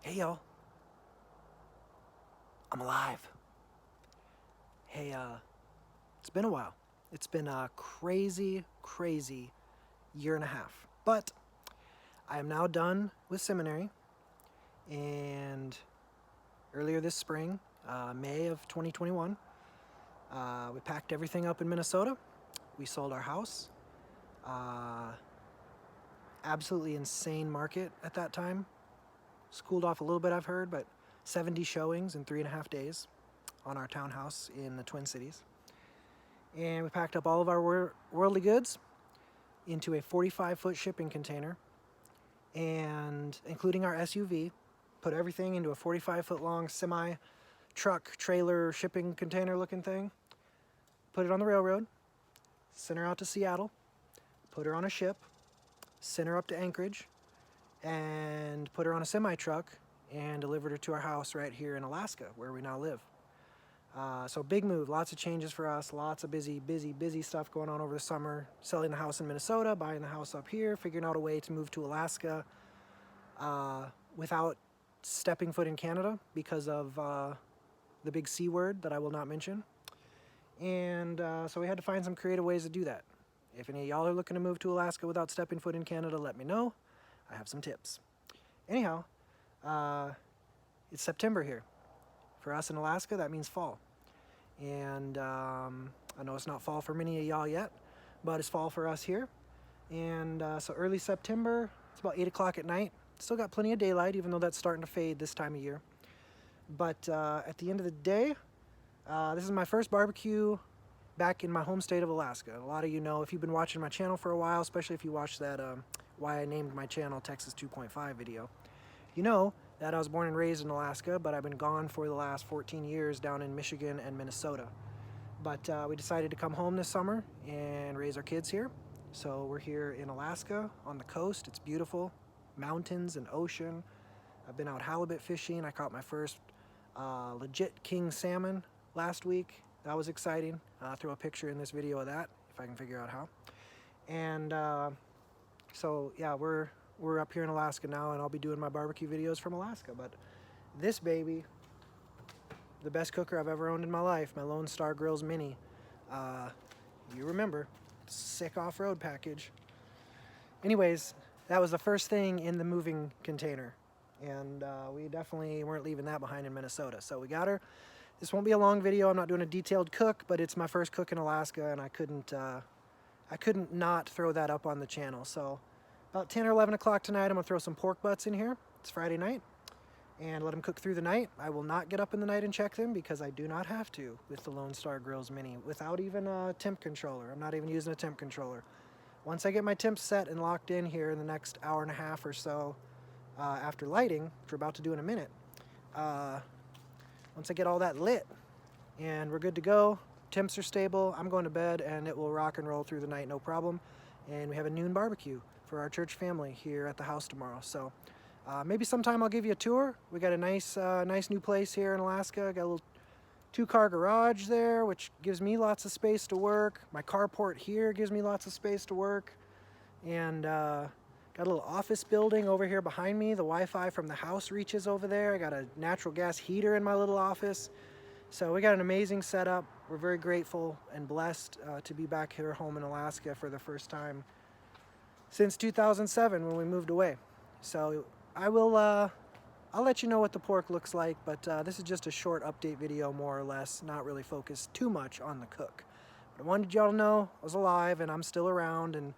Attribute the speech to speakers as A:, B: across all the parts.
A: Hey y'all, I'm alive. Hey, it's been a while. It's been a crazy, crazy year and a half. But I am now done with seminary, and earlier this spring, May of 2021, we packed everything up in Minnesota. We sold our house. Uh, Absolutely insane market at that time. It's cooled off a little bit, I've heard, but 70 showings in 3.5 days on our townhouse in the Twin Cities. And we packed up all of our worldly goods into a 45-foot shipping container, and including our SUV, put everything into a 45-foot long semi truck trailer shipping container looking thing, put it on the railroad, sent her out to Seattle, put her on a ship, sent her up to Anchorage, and put her on a semi truck and delivered her to our house right here in Alaska, where we now live. So big move, lots of changes for us, lots of busy stuff going on over the summer. Selling the house in Minnesota, buying the house up here, figuring out a way to move to Alaska without stepping foot in Canada because of the big C word that I will not mention. And so we had to find some creative ways to do that. If any of y'all are looking to move to Alaska without stepping foot in Canada, let me know. I have some tips. Anyhow, it's September here. For us in Alaska, that means fall. And I know it's not fall for many of y'all yet, but it's fall for us here. And so early September, it's about 8 o'clock at night. Still got plenty of daylight, even though that's starting to fade this time of year. But at the end of the day, this is my first barbecue back in my home state of Alaska. A lot of you know, if you've been watching my channel for a while, especially if you watched that why I named my channel Texas 2.5 video, you know that I was born and raised in Alaska, but I've been gone for the last 14 years down in Michigan and Minnesota. But we decided to come home this summer and raise our kids here. So we're here in Alaska on the coast. It's beautiful, mountains and ocean. I've been out halibut fishing. I caught my first legit king salmon last week. That was exciting. I'll throw a picture in this video of that if I can figure out how. And so yeah, we're up here in Alaska now, and I'll be doing my barbecue videos from Alaska. But this baby, the best cooker I've ever owned in my life, my Lone Star Grills Mini. You remember, sick off-road package. Anyways, that was the first thing in the moving container, and we definitely weren't leaving that behind in Minnesota. So we got her. This won't be a long video. I'm not doing a detailed cook, but it's my first cook in Alaska, and I couldn't not throw that up on the channel. So about 10 or 11 o'clock tonight, I'm gonna throw some pork butts in here. It's Friday night, and let them cook through the night. I will not get up in the night and check them because I do not have to with the Lone Star Grills Mini without even a temp controller. I'm not even using a temp controller. Once I get my temps set and locked in here in the next hour and a half or so after lighting, which we're about to do in a minute, once I get all that lit and we're good to go, temps are stable, I'm going to bed, and it will rock and roll through the night, no problem. And we have a noon barbecue for our church family here at the house tomorrow. So maybe sometime I'll give you a tour. We got a nice new place here in Alaska. Got a little 2-car garage there, which gives me lots of space to work. My carport here gives me lots of space to work. And got a little office building over here behind me. The Wi-Fi from the house reaches over there. I got a natural gas heater in my little office. So we got an amazing setup. We're very grateful and blessed to be back here home in Alaska for the first time since 2007 when we moved away. So I will, I'll let you know what the pork looks like, but this is just a short update video, more or less, not really focused too much on the cook. But I wanted y'all to know I was alive and I'm still around, and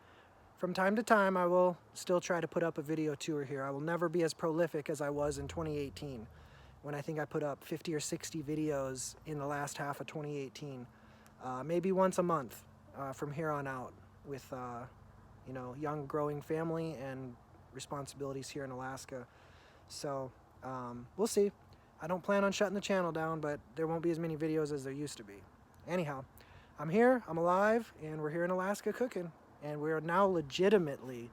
A: from time to time I will still try to put up a video tour here. I will never be as prolific as I was in 2018. When I think I put up 50 or 60 videos in the last half of 2018. Maybe once a month from here on out with, you know, young growing family and responsibilities here in Alaska. So we'll see. I don't plan on shutting the channel down, but there won't be as many videos as there used to be. Anyhow, I'm here, I'm alive, and we're here in Alaska cooking. And we're now legitimately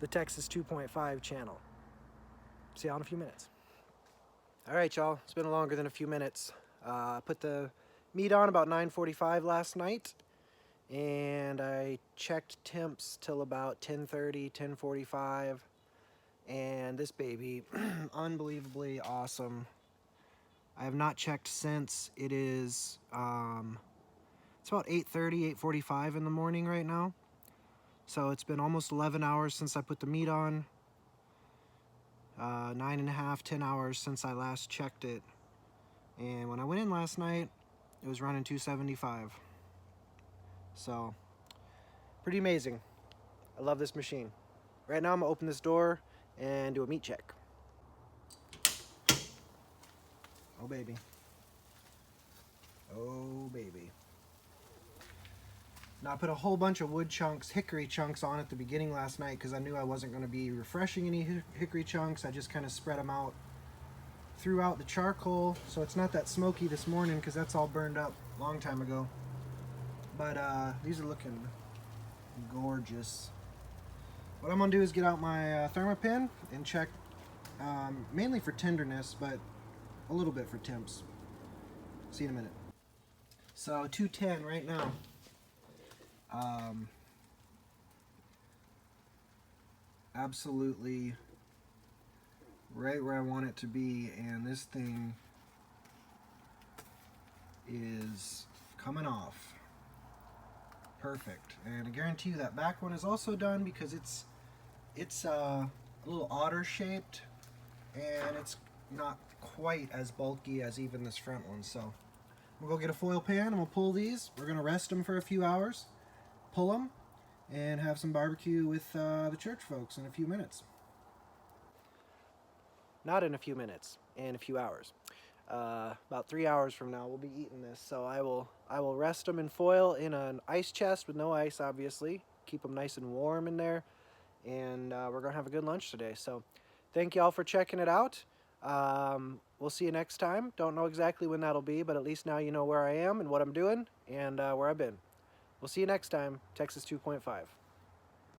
A: the Texas 2.5 channel. See y'all in a few minutes. All right, y'all, it's been longer than a few minutes. Put the meat on about 9:45 last night, and I checked temps till about 10:30, 10:45. And this baby, unbelievably awesome. I have not checked since. It is, it's about 8:30, 8:45 in the morning right now. So it's been almost 11 hours since I put the meat on. 9.5, 10 hours since I last checked it. And when I went in last night, it was running 275. So, pretty amazing. I love this machine. Right now I'm gonna open this door and do a meat check. Oh baby. Oh baby. Now I put a whole bunch of wood chunks, hickory chunks on at the beginning last night because I knew I wasn't going to be refreshing any hickory chunks. I just kind of spread them out throughout the charcoal, so it's not that smoky this morning because that's all burned up a long time ago. But these are looking gorgeous. What I'm going to do is get out my Thermopop and check mainly for tenderness, but a little bit for temps. See you in a minute. So 210 right now. Absolutely right where I want it to be, and this thing is coming off perfect. And I guarantee you that back one is also done because it's a little otter shaped and it's not quite as bulky as even this front one. So we'll go get a foil pan and we'll pull these. We're gonna rest them for a few hours, pull them, and have some barbecue with the church folks in a few minutes. Not in a few minutes, in a few hours. About 3 hours from now we'll be eating this. So I will rest them in foil in an ice chest with no ice, obviously. Keep them nice and warm in there, and we're gonna have a good lunch today. So thank y'all for checking it out. We'll see you next time. Don't know exactly when that'll be, but at least now you know where I am and what I'm doing and where I've been. We'll see you next time. Texas 2.5.